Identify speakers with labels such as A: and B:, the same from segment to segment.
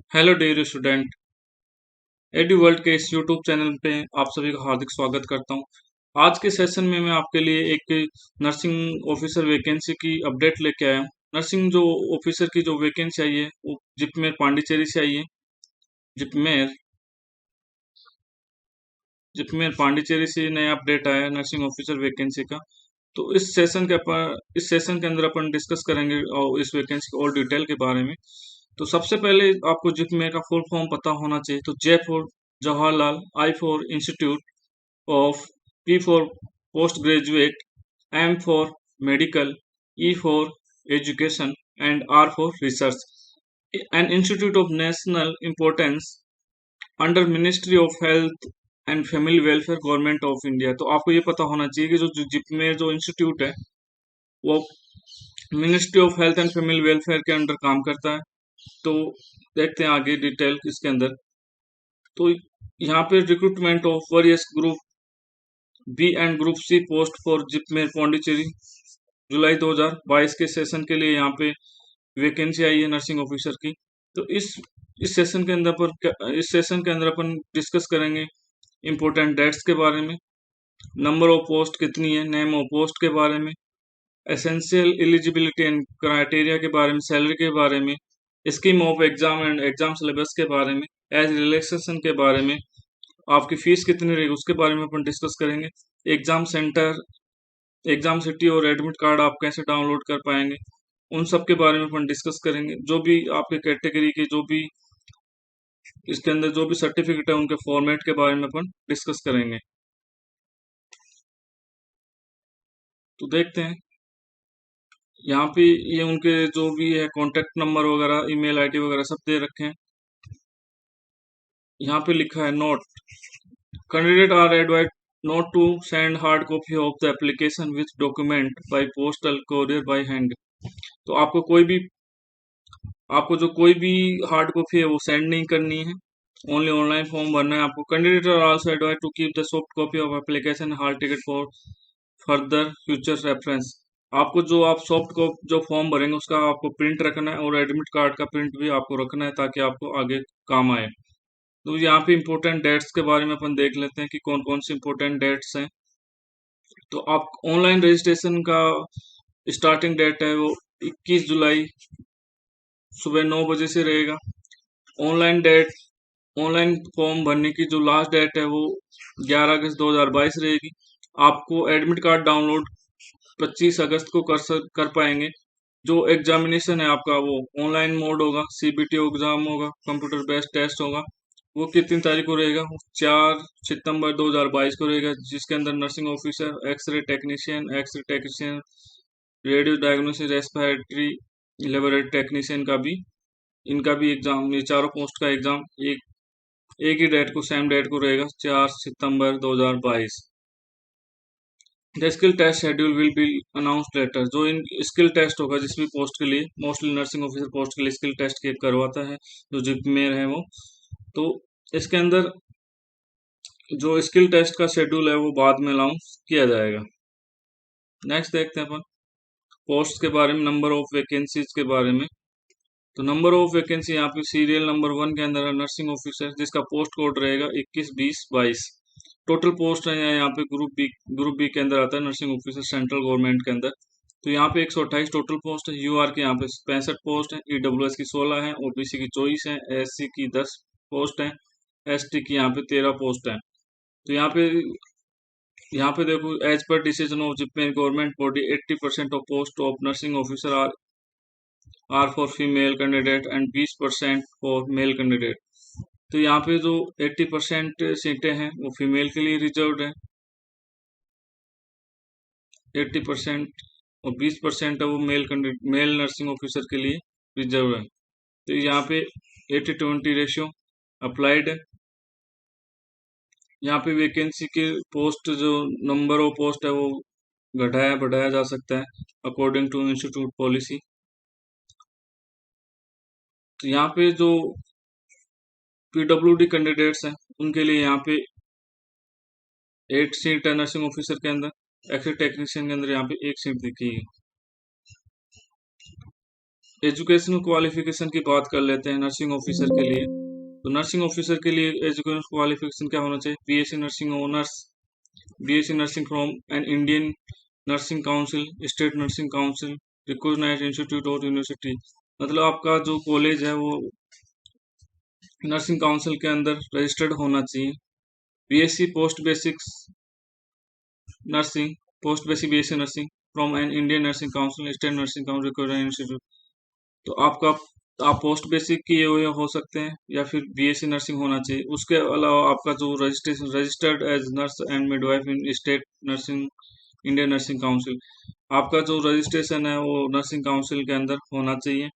A: Hello dear student. Edu World के इस YouTube channel पे आप सभी का हार्दिक स्वागत करता हूँ। आज के सेशन में मैं आपके लिए एक नर्सिंग ऑफिसर वैकेंसी की अपडेट लेके आया हूँ। नर्सिंग जो ऑफिसर की जो वैकेंसी आई है वो जिपमेर पांडिचेरी से आई है। जिपमेर जिपमेर पांडिचेरी से नया अपडेट आया है नर्सिंग ऑफिसर वैकेंसी का। तो इस सेशन के अंदर अपन डिस्कस करेंगे और इस वैकेंसी के और डिटेल के बारे में। तो सबसे पहले आपको जिपमेर का फुल फॉर्म पता होना चाहिए। तो Jaipur Jawaharlal, I for institute of, P for postgraduate, M for medical, E for education, and R for research. An institute of national importance under ministry of health and family welfare government of India. तो आपको ये पता होना चाहिए कि जो zip में जो इंस्टीट्यूट है वो ministry of health and family welfare के अंडर काम करता है। तो देखते हैं आगे डिटेल इसके अंदर। तो यहाँ पे recruitment of various group B and group C post for JIPMER Pondicherry July 2022 के सेशन के लिए यहाँ पे वैकेंसी आई है नर्सिंग ऑफिसर की। तो इस सेशन के अंदर अपन डिस्कस करेंगे इम्पोर्टेंट डेट्स के बारे में, नंबर ऑफ पोस्ट कितनी है, नेम ऑफ पोस्ट के बारे में, एसेंशियल एलिजिबिलिटी एंड क्राइटेरिया के बारे में, सैलरी के बारे में, scheme of exam and exam syllabus के बारे में, एज रिलैक्सेशन के बारे में, आपकी फीस कितनी रहेगी उसके बारे में अपन डिस्कस करेंगे। एग्जाम सेंटर, एग्जाम सिटी और एडमिट कार्ड आप कैसे डाउनलोड कर पाएंगे उन सब के बारे में अपन डिस्कस करेंगे। जो भी आपके कैटेगरी के जो भी इसके अंदर जो भी सर्टिफिकेट है उनके फॉर्मेट के बारे में अपन डिस्कस करेंगे। तो देखते हैं यहाँ पे ये उनके जो भी है कॉन्टेक्ट नंबर वगैरह, ईमेल आईडी वगैरह सब दे रखे हैं। यहाँ पे लिखा है note, candidate are advise not to send hard copy of the application with document by postal courier by hand. तो आपको जो कोई भी हार्ड कॉपी है वो सेंड नहीं करनी है, ओनली ऑनलाइन फॉर्म भरना है आपको। Candidate are also advise to keep the soft copy of application hall ticket for further future reference. आपको जो आप सॉफ्ट कॉपी जो फॉर्म भरेंगे उसका आपको प्रिंट रखना है और एडमिट कार्ड का प्रिंट भी आपको रखना है ताकि आपको आगे काम आए। तो यहाँ पे इम्पोर्टेंट डेट्स के बारे में अपन देख लेते हैं कि कौन कौन सी इम्पोर्टेंट डेट्स हैं। तो आप ऑनलाइन रजिस्ट्रेशन का स्टार्टिंग डेट है वो 21 जुलाई सुबह 9 बजे से रहेगा। ऑनलाइन डेट ऑनलाइन फॉर्म भरने की जो लास्ट डेट है वो 11 अगस्त 2022 रहेगी। आपको एडमिट कार्ड डाउनलोड 25 अगस्त को कर पाएंगे। जो एग्जामिनेशन है आपका वो ऑनलाइन मोड होगा, सीबीटी एग्जाम होगा, कंप्यूटर बेस्ड टेस्ट होगा। वो कितनी तारीख को रहेगा? 4 सितंबर 2022 को रहेगा, जिसके अंदर nursing officer, X-ray technician, radio diagnosis, respiratory laboratory technician का भी इनका भी एग्जाम, ये चारों पोस्ट का एग्जाम एक ही डेट को, सेम डेट को रहेगा, 4 सितंबर 2022। The skill test schedule will be announced later. जो इन स्किल टेस्ट होगा जिस भी पोस्ट के लिए, मोस्टली नर्सिंग ऑफिसर पोस्ट के लिए स्किल टेस्ट करवाता है जो जिपमेर है वो। तो इसके अंदर जो स्किल टेस्ट का शेड्यूल है वो बाद में अनाउंस किया जाएगा। नेक्स्ट देखते हैं अपन पोस्ट के बारे में, नंबर ऑफ वैकेंसीज के बारे में। तो नंबर ऑफ वैकेंसी यहाँ पे सीरियल नंबर 1 के अंदर है नर्सिंग ऑफिसर, जिसका पोस्ट कोड रहेगा 21 20 22। टोटल पोस्ट है यहाँ पे ग्रुप बी के अंदर आता है नर्सिंग ऑफिसर सेंट्रल गवर्नमेंट के अंदर। तो यहाँ पे 128 टोटल पोस्ट है। यूआर के यहाँ पे 65 पोस्ट है, ईडब्ल्यूएस की 16 है, ओबीसी की 24 है, एससी की 10 पोस्ट है, एसटी की यहाँ पे 13 पोस्ट है। तो यहाँ पे देखो, एज पर decision of JIPMER government body 80% of post of nursing officer are for female candidate and 20% for male candidate. तो यहाँ पे जो 80% सीटें हैं वो फीमेल के लिए रिजर्व्ड है, 80%, और 20% है वो मेल नर्सिंग ऑफिसर के लिए रिजर्व है। तो यहाँ पे 80-20 रेशियो अप्लाइड है। यहाँ पे वैकेंसी के पोस्ट जो नंबर ऑफ पोस्ट है वो घटाया बढ़ाया जा सकता है अकॉर्डिंग टू इंस्टीट्यूट पॉलिसी। तो यहाँ पे जो पीडब्ल्यूडी कैंडिडेट्स हैं उनके लिए यहाँ पे 8 सीट है नर्सिंग ऑफिसर के अंदर, एक्सरे टेक्नीशियन के अंदर यहाँ पे 1 सीट दिखी है। एजुकेशनल क्वालिफिकेशन की बात कर लेते हैं नर्सिंग ऑफिसर के लिए। तो नर्सिंग ऑफिसर के लिए एजुकेशनल क्वालिफिकेशन क्या होना चाहिए? BSc nursing honours, BSc nursing from an Indian nursing council, state nursing council, recognised institute और यूनिवर्सिटी। मतलब आपका जो कॉलेज है वो नर्सिंग काउंसिल के अंदर रजिस्टर्ड होना चाहिए। BSc post basics nursing, post basic BSc nursing from an Indian nursing council, state nursing council, recognised institute. तो आपका आप पोस्ट बेसिक किए हुए हो सकते हैं या फिर बीएससी नर्सिंग होना चाहिए। उसके अलावा आपका जो registration, registered as nurse and midwife in state nursing, Indian nursing council, आपका जो रजिस्ट्रेशन है वो नर्सिंग काउंसिल के अंदर होना चाहिए।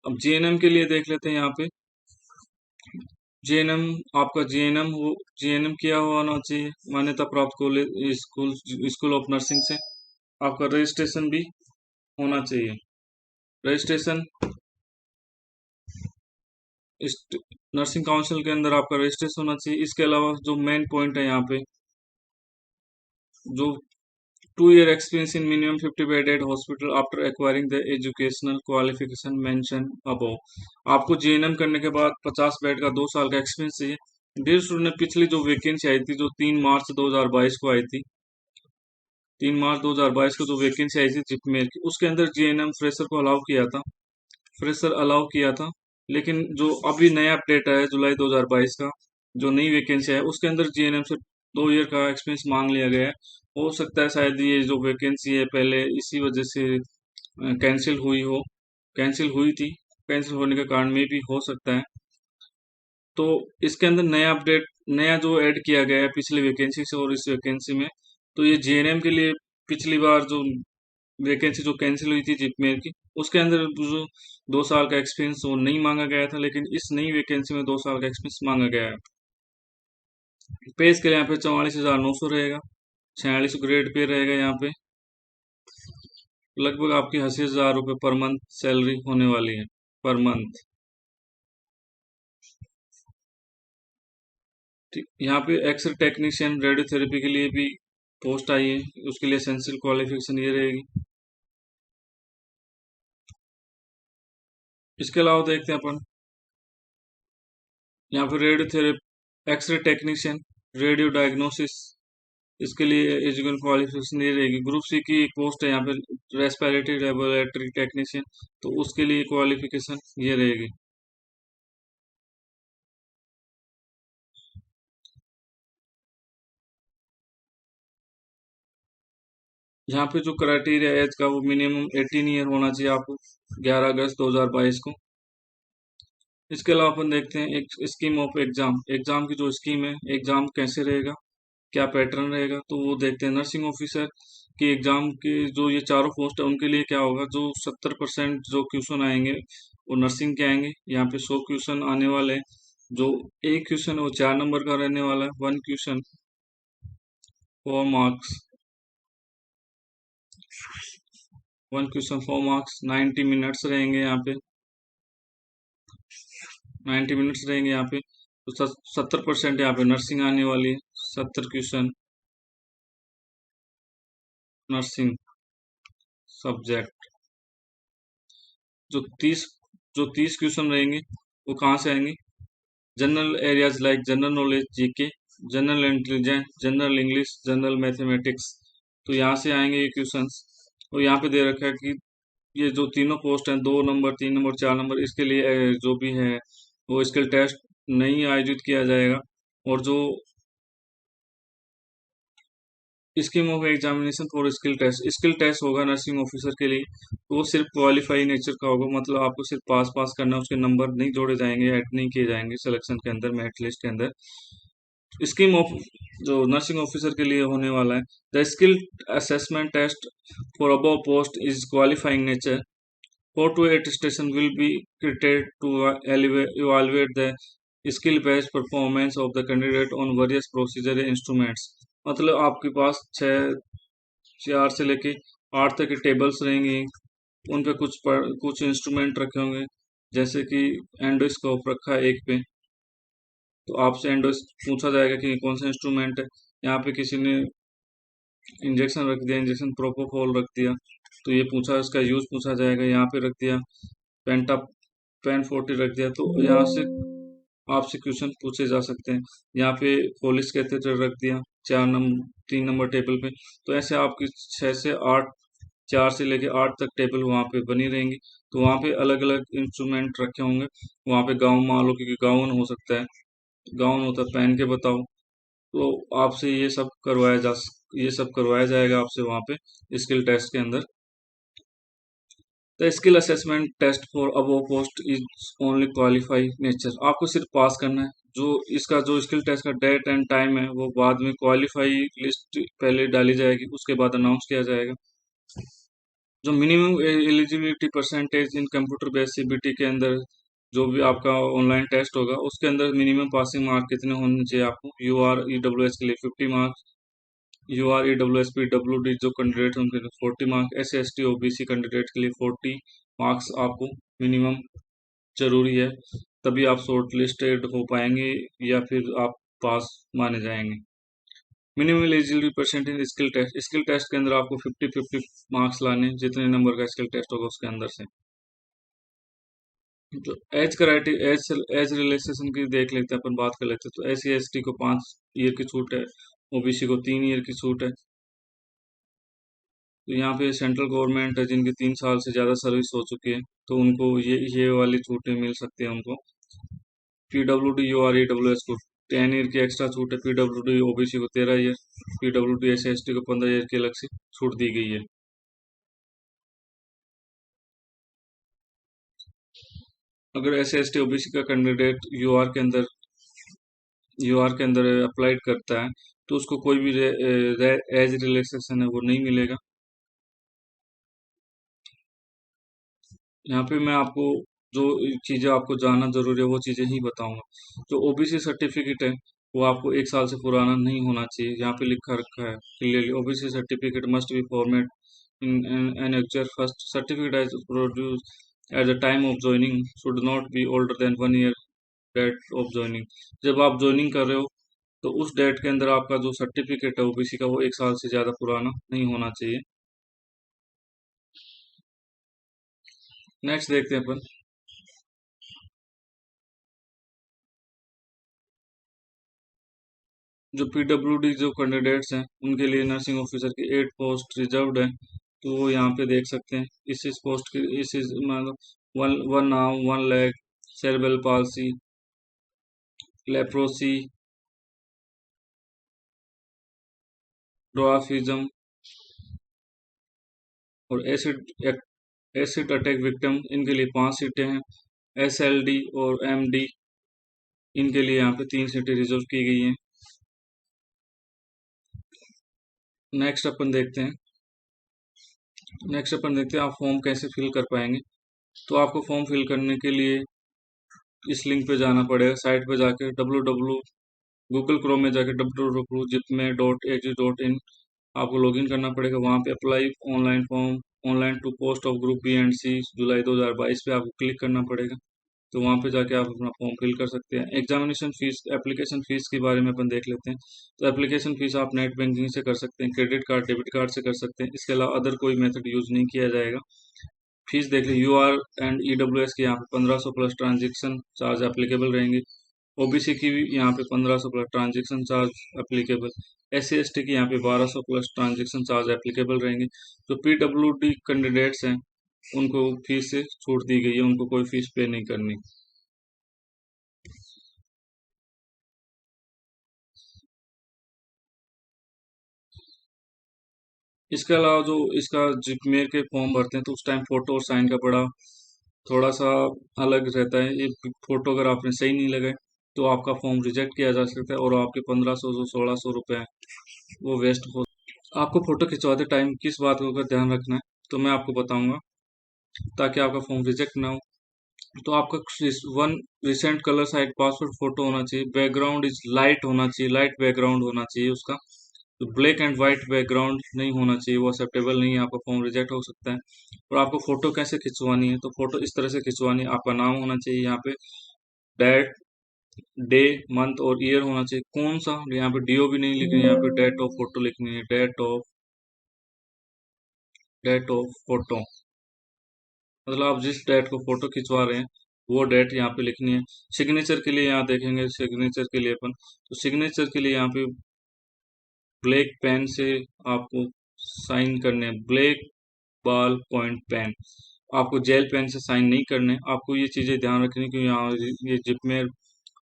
A: अब जीएनएम के लिए देख लेते हैं यहाँ पे। जीएनएम, आपका जीएनएम हो, जीएनएम किया हुआ होना चाहिए मान्यता प्राप्त college, school, school of nursing से। आपका रजिस्ट्रेशन भी होना चाहिए। रजिस्ट्रेशन इस नर्सिंग काउंसिल के अंदर आपका रजिस्ट्रेशन होना चाहिए। इसके अलावा जो मेन पॉइंट है यहाँ पे, जो 2 year experience in minimum 50 bedded hospital after acquiring the educational qualification mentioned above। आपको जीएनएम करने के बाद 50 बेड का 2 साल का एक्सपीरियंस चाहिए। डियर स्टूडेंट, पिछली जो वैकेंसी आई थी, जो 3 मार्च 2022 को आई थी, 3 मार्च 2022 को जो वैकेंसी आई थी जिपमेर की, उसके अंदर जीएनएम फ्रेशर को अलाउ किया था, फ्रेशर अलाउ किया था। लेकिन जो अभी नया अपडेट है जुलाई 2022 का, जो नई वैकेंसी है उसके अंदर जीएनएम से 2 year का एक्सपीरियंस मांग लिया गया है। हो सकता है शायद ये जो वैकेंसी है पहले इसी वजह से कैंसिल हुई हो, कैंसिल हुई थी, कैंसिल होने के कारण में भी हो सकता है। तो इसके अंदर नया अपडेट, नया जो ऐड किया गया है पिछली वैकेंसी से और इस वैकेंसी में, तो ये जीएनएम के लिए पिछली बार जो वैकेंसी जो कैंसिल हुई थी जिपमेर की, उसके अंदर जो 2 साल का एक्सपीरियंस वो नहीं मांगा गया था, लेकिन इस नई वैकेंसी में 2 साल का एक्सपीरियंस मांगा गया है। पे इसके लिए यहाँ पे 44,900 रहेगा, 46 ग्रेड पे रहेगा यहाँ पे। लगभग आपकी 80,000 रुपये पर मंथ सैलरी होने वाली है, पर मंथ। ठीक, यहाँ पे एक्सरे टेक्नीशियन रेडियोथेरेपी के लिए भी पोस्ट आई है, उसके लिए एसेंशियल क्वालिफिकेशन ये रहेगी। इसके अलावा देखते हैं अपन यहाँ पे radiotherapy, X-ray technician, radio diagnosis, इसके लिए एजुकेशनल क्वालिफिकेशन ये रहेगी। ग्रुप सी की एक पोस्ट है यहाँ पे, रेस्पिरेटरी लेबोरेटरी टेक्नीशियन, तो उसके लिए क्वालिफिकेशन ये रहेगी। यहाँ पे जो क्राइटेरिया एज का वो मिनिमम 18 ईयर होना चाहिए आपको, 11 अगस्त 2022 को। इसके अलावा अपन देखते हैं एक स्कीम ऑफ एग्जाम, एग्जाम की जो स्कीम है, एग्जाम कैसे रहेगा, क्या पैटर्न रहेगा, तो वो देखते हैं। नर्सिंग ऑफिसर की एग्जाम के जो ये चारों पोस्ट है उनके लिए क्या होगा, जो 70% जो क्वेश्चन आएंगे वो नर्सिंग के आएंगे। यहाँ पे 100 क्वेश्चन आने वाले हैं। जो एक क्वेश्चन है वो 4 नंबर का रहने वाला है, 1 question 4 marks, 1 question 4 marks. 90 minutes रहेंगे यहाँ पे, 90 मिनट्स रहेंगे यहाँ पे। तो 70% यहाँ पे नर्सिंग आने वाली है, 70 क्वेश्चन नर्सिंग सब्जेक्ट। जो 30 जो 30 क्वेश्चन रहेंगे वो कहाँ से आएंगे, general areas like general knowledge, GK, general intelligence, general English, general mathematics. तो यहाँ से आएंगे ये क्वेश्चंस। और यहाँ पे दे रखा है कि ये जो तीनों पोस्ट हैं, 2 नंबर, 3 नंबर, 4 नंबर, इसके लिए जो भी है वो स्किल टेस्ट नहीं आयोजित किया जाएगा। और जो scheme of examination for skill test होगा नर्सिंग ऑफिसर के लिए, तो वो सिर्फ क्वालिफाई नेचर का होगा। मतलब आपको सिर्फ पास पास करना है, उसके नंबर नहीं जोड़े जाएंगे, ऐड नहीं किए जाएंगे सिलेक्शन के अंदर, मेरिट लिस्ट के अंदर। स्कीम ऑफ जो नर्सिंग ऑफिसर के लिए होने वाला है, the skill assessment test for above post is qualifying nature. 4 to 8 station will be created to evaluate the skill based performance of the candidate on various procedure instruments। मतलब आपके पास 4 से लेके 8 तक के टेबल्स रहेंगे, उन पे कुछ इंस्ट्रूमेंट रखे होंगे, जैसे कि एंडोस्कोप रखा है एक पे, तो आपसे एंडोस पूछा जाएगा कि कौन सा इंस्ट्रूमेंट है। यहाँ पे किसी ने इंजेक्शन रख दिया, इंजेक्शन प्रोपोफॉल रख दिया, तो ये पूछा, इसका यूज पूछा जाएगा, यहाँ पे रख दिया। पेंटा पेन 40 रख दिया, तो यहाँ से आपसे क्वेश्चन पूछे जा सकते हैं। यहाँ पे पोलिस कैथेड्रल रख दिया 3 नंबर टेबल पे। तो ऐसे आपकी 6 से 8, 4 से लेके 8 तक टेबल वहाँ पे बनी रहेंगी। तो वहाँ पे अलग अलग इंस्ट्रूमेंट रखे होंगे। वहाँ पे गाउन मान लो, क्योंकि गाउन हो सकता है, गाउन होता है, पहन के बताओ। तो आपसे ये सब करवाया जाएगा आपसे वहाँ पे स्किल टेस्ट के अंदर। The skill assessment test for above post is only qualify nature. आपको सिर्फ पास करना है। जो इसका जो स्किल टेस्ट का डेट एंड टाइम है वो बाद में, क्वालिफाई लिस्ट पहले डाली जाएगी, उसके बाद अनाउंस किया जाएगा। जो minimum eligibility percentage in computer based CBT के अंदर जो भी आपका ऑनलाइन टेस्ट होगा, उसके अंदर मिनिमम पासिंग मार्क कितने होने चाहिए आपको। U R E W S के लिए 50 marks, U R E W S P W D जो कैंडिडेट हैं उनके लिए 40 marks, S C S T O B C candidate के लिए 40 मार्क्स आपको मिनिमम जरूरी है। तभी आप शॉर्ट लिस्टेड हो पाएंगे या फिर आप पास माने जाएंगे। Minimum eligibility percentage skill test के अंदर आपको 50-50 मार्क्स लाने, जितने नंबर का स्किल टेस्ट होगा उसके अंदर से। तो एज क्राइटेरिया, एज रिलैक्सेशन की देख लेते हैं, अपन बात कर लेते हैं। तो एस सी एस टी को 5 ईयर की छूट है, ओबीसी को 3 ईयर की छूट है। तो यहाँ पे सेंट्रल गवर्नमेंट है जिनकी 3 साल से ज़्यादा सर्विस हो चुकी है, तो उनको ये वाली छूटें मिल सकती है उनको। PW D U R E W S को 10 ईयर की एक्स्ट्रा छूट है, पीडब्ल्यू डी ओबीसी को 13 year, PW D S S T को 15 ईयर की अलग से छूट दी गई है। अगर एस एस टी ओबीसी का कैंडिडेट यूआर के अंदर अप्लाइड करता है, तो उसको कोई भी एज रिलैक्सेशन है वो नहीं मिलेगा। यहाँ पे मैं आपको जो चीज़ें आपको जानना जरूरी है वो चीज़ें ही बताऊंगा। जो ओबीसी सर्टिफिकेट है वो आपको 1 साल से पुराना नहीं होना चाहिए। यहाँ पे लिखा रखा है clearly, OBC certificate must be format in annexure first certificate as produce at the time of joining should not be older than 1 year date of joining. जब आप ज्वाइनिंग कर रहे हो तो उस डेट के अंदर आपका जो सर्टिफिकेट है ओबीसी का वो 1 साल से ज़्यादा पुराना नहीं होना चाहिए। नेक्स्ट देखते हैं अपन। जो पीडब्ल्यूडी जो कैंडिडेट्स हैं उनके लिए नर्सिंग ऑफिसर की 8 पोस्ट रिजर्व्ड है। तो वो यहाँ पे देख सकते हैं। इस पोस्ट की इस मतलब one arm, 1 leg, cerebral palsy, leprosy, dwarfism और एसिड अटैक विक्टिम, इनके लिए 5 सीटें हैं। एसएलडी और एमडी, इनके लिए यहाँ पे 3 सीटें रिजर्व की गई हैं। नेक्स्ट अपन देखते हैं आप फॉर्म कैसे फिल कर पाएंगे। तो आपको फॉर्म फिल करने के लिए इस लिंक पे जाना पड़ेगा, साइट पे जाके गूगल क्रोम में जाके www.jipme.ac.in आपको लॉगिन करना पड़ेगा। वहाँ पे apply online form, online to post of group B and C July 2022 पे आपको क्लिक करना पड़ेगा। तो वहाँ पे जाके आप अपना फॉर्म फिल कर सकते हैं। एग्जामिनेशन फीस, एप्लीकेशन फीस के बारे में अपन देख लेते हैं। तो एप्लीकेशन फीस आप नेट बैंकिंग से कर सकते हैं, क्रेडिट कार्ड, डेबिट कार्ड से कर सकते हैं। इसके अलावा अदर कोई मेथड यूज नहीं किया जाएगा। फीस देख ली, U R and E W S के यहाँ पे 1500 प्लस ट्रांजेक्शन चार्ज एप्लीकेबल रहेंगे। ओबीसी की भी यहाँ पे 1500 plus transaction charge applicable. S C S T की यहाँ पे 1200 प्लस ट्रांजेक्शन चार्ज एप्लीकेबल रहेंगे। जो पीडब्ल्यू डी कैंडिडेट्स हैं उनको फीस से छूट दी गई है, उनको कोई फीस पे नहीं करनी। इसके अलावा जो इसका जिपमेर के फॉर्म भरते हैं तो उस टाइम फोटो और साइन का बड़ा थोड़ा सा अलग रहता है। ये फोटो अगर आपने सही नहीं लगाए तो आपका फॉर्म रिजेक्ट किया जा सकता है और आपके 1500 से 1600 रुपए हैं वो वेस्ट हो। आपको फोटो खिंचवाते टाइम किस बात का ध्यान रखना है तो मैं आपको बताऊंगा, ताकि आपका फॉर्म रिजेक्ट ना हो। तो आपका one recent colour side passport photo होना चाहिए। बैकग्राउंड इज लाइट होना चाहिए, लाइट बैकग्राउंड होना चाहिए उसका। तो ब्लैक एंड व्हाइट बैकग्राउंड नहीं होना चाहिए, वो एक्सेप्टेबल नहीं है, आपका फॉर्म रिजेक्ट हो सकता है। और आपको फोटो कैसे खिंचवानी है, तो फोटो इस तरह से खिंचवानी है। आपका नाम होना चाहिए यहाँ पे, डेट, डे, मंथ और ईयर होना चाहिए। कौन सा, यहाँ पे डीओ भी नहीं लिखनी है, यहाँ पे डेट ऑफ फोटो लिखनी है, डेट ऑफ फोटो, मतलब आप जिस डेट को फोटो खिंचवा रहे हैं वो डेट यहाँ पे लिखनी है। सिग्नेचर के लिए यहाँ देखेंगे, सिग्नेचर के लिए अपन, तो सिग्नेचर के लिए यहाँ पे ब्लैक पेन से आपको साइन करने, ब्लैक बॉल पॉइंट पेन, आपको जेल पेन से साइन नहीं करने। आपको ये चीज़ें ध्यान रखनी कि यहाँ ये जिपमेर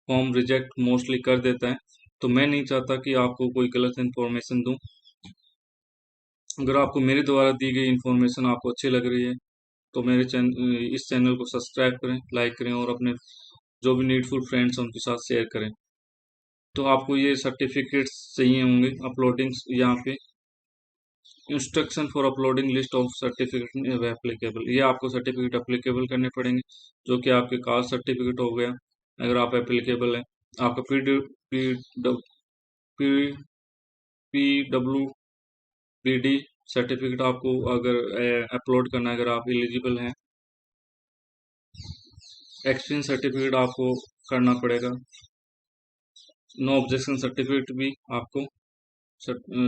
A: फॉर्म रिजेक्ट मोस्टली कर देता है, तो मैं नहीं चाहता कि आपको कोई गलत इन्फॉर्मेशन दूं। अगर आपको मेरे द्वारा दी गई इन्फॉर्मेशन आपको अच्छी लग रही है तो मेरे इस चैनल को सब्सक्राइब करें, लाइक करें और अपने जो भी नीडफुल फ्रेंड्स हैं उनके साथ शेयर करें। तो आपको ये सर्टिफिकेट्स चाहिए होंगे अपलोडिंग, यहाँ पे instruction for uploading list of certificate applicable, ये आपको सर्टिफिकेट अप्लीकेबल करने पड़ेंगे, जो कि आपके कास्ट सर्टिफिकेट हो गया अगर आप एप्लीकेबल है, आपका P W B D certificate आपको अगर अपलोड करना है, अगर आप एलिजिबल हैं, एक्सपीरियंस सर्टिफिकेट आपको करना पड़ेगा, नो ऑब्जेक्शन सर्टिफिकेट भी आपको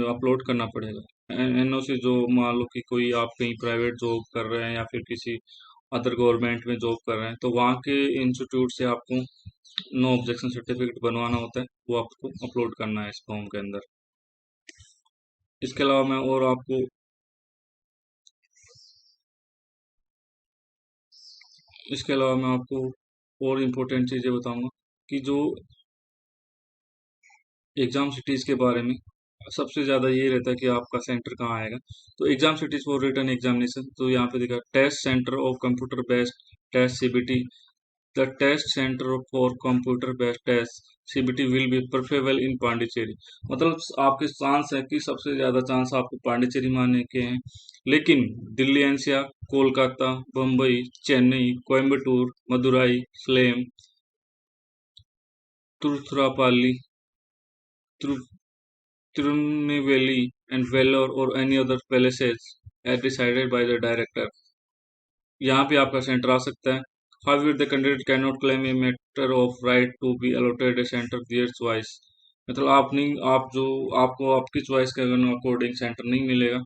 A: अपलोड करना पड़ेगा। एनओसी, जो मान लो कि कोई आप कहीं प्राइवेट जॉब कर रहे हैं या फिर किसी अदर गवर्नमेंट में जॉब कर रहे हैं, तो वहाँ के इंस्टीट्यूट से आपको नो ऑब्जेक्शन सर्टिफिकेट बनवाना होता है, वो आपको अपलोड करना है इस फॉर्म के अंदर। इसके अलावा मैं और आपको और इम्पोर्टेंट चीज़ें बताऊंगा कि जो एग्जाम सिटीज़ के बारे में सबसे ज़्यादा ये रहता है कि आपका सेंटर कहाँ आएगा। तो exam cities for written examination, तो यहाँ पे देखा test centre of computer based test CBT, the test centre for computer based test CBT will be preferable in Pondicherry, मतलब आपके चांस है कि सबसे ज़्यादा चांस आपको पांडिचेरी में आने के हैं, लेकिन Delhi NCR, Kolkata, Bombay, Chennai, Coimbatore, Madurai, Salem, Tiruchirappalli, Tirunelveli and Vellore or any other places as decided by the director, यहाँ पे आपका सेंटर आ सकता है। However, the candidate cannot claim a matter of right to be allotted a center their choice, मतलब आप नहीं, आप जो आपको आपकी चॉइस के अकॉर्डिंग सेंटर नहीं मिलेगा।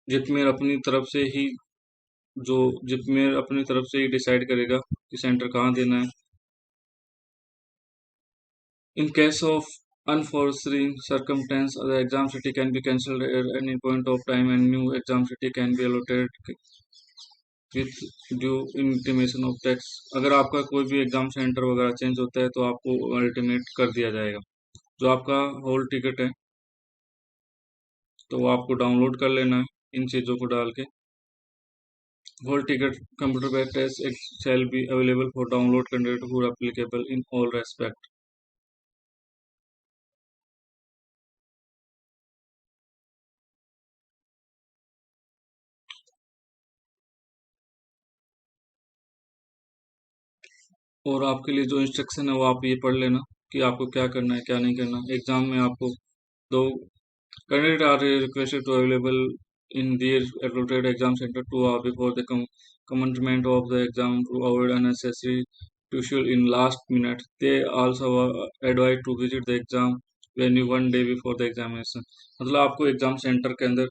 A: जिपमेर अपनी तरफ से ही जिपमेर अपनी तरफ से ही डिसाइड करेगा कि सेंटर कहाँ देना है। In case of unforeseen circumstance, the exam city can be cancelled at any point of time and new exam city can be allotted with due intimation of tax। अगर आपका कोई भी एग्जाम सेंटर वगैरह change होता है तो आपको ultimate कर दिया जाएगा। जो आपका होल टिकट है तो वो आपको डाउनलोड कर लेना है इन चीज़ों को डाल के। Hall ticket computer based test shall be available for download candidate who are applicable in all respect। और आपके लिए जो इंस्ट्रक्शन है वो आप ये पढ़ लेना कि आपको क्या करना है क्या नहीं करना। एग्जाम में आपको दो candidate are requested to available in their allotted exam centre 2 hours before the commencement of the exam to avoid unnecessary tuition in last minute। They also advise to visit the exam venue 1 day before the examination, मतलब आपको exam centre के अंदर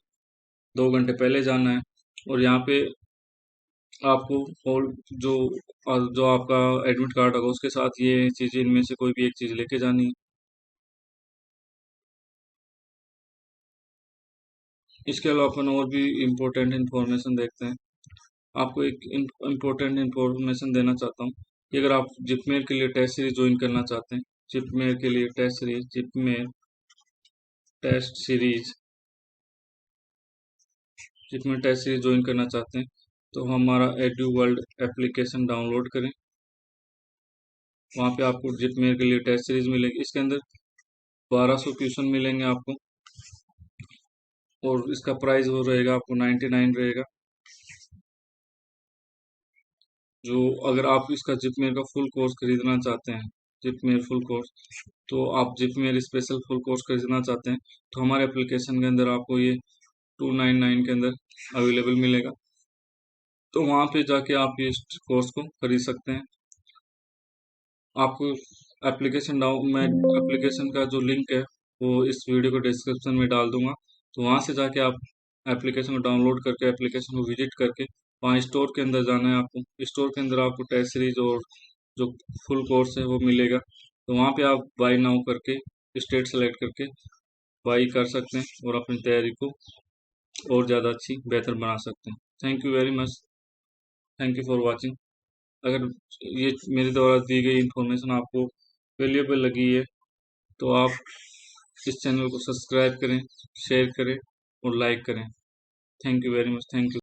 A: 2 घंटे पहले जाना है और यहाँ पे आपको और जो आपका एडमिट कार्ड होगा उसके साथ ये चीज़ें, इनमें से कोई भी एक चीज़ लेके जानी है। इसके अलावा अपन और भी इम्पोर्टेंट इन्फॉर्मेशन देखते हैं। आपको एक इम्पोर्टेंट इन्फॉर्मेशन देना चाहता हूँ कि अगर आप जिपमेर के लिए टेस्ट सीरीज ज्वाइन करना चाहते हैं, जिपमेर के लिए जिपमेर टेस्ट सीरीज ज्वाइन करना चाहते हैं तो हमारा एड्यू वर्ल्ड एप्लीकेशन डाउनलोड करें। वहाँ पे आपको जिपमेर के लिए टेस्ट सीरीज मिलेगी, इसके अंदर 1200 क्वेश्चन मिलेंगे आपको और इसका प्राइस वो रहेगा आपको 99 रहेगा। जो अगर आप इसका जिपमेर का फुल कोर्स खरीदना चाहते हैं, जिपमेर फुल कोर्स, तो आप जिपमेर स्पेशल फुल कोर्स खरीदना चाहते हैं तो हमारे एप्लीकेशन के अंदर आपको ये 299 के अंदर अवेलेबल मिलेगा, तो वहाँ पे जाके आप ये कोर्स को खरीद सकते हैं। आपको मैं एप्लीकेशन का जो लिंक है वो इस वीडियो को डिस्क्रिप्शन में डाल दूंगा, तो वहाँ से जाके आप एप्लीकेशन को डाउनलोड करके एप्लीकेशन को विजिट करके वहाँ स्टोर के अंदर जाना है आपको। स्टोर के अंदर आपको टेस्ट सीरीज और जो फुल कोर्स है वो मिलेगा। तो वहाँ पे आप बाई नाउ करके स्टेट सेलेक्ट करके बाई कर सकते हैं और अपनी तैयारी को और ज़्यादा अच्छी बेहतर बना सकते हैं। Thank you very much. Thank you for watching. अगर ये मेरे द्वारा दी गई इंफॉर्मेशन आपको वैल्यूएबल लगी है तो आप इस चैनल को सब्सक्राइब करें, शेयर करें और लाइक करें। Thank you very much. Thank you.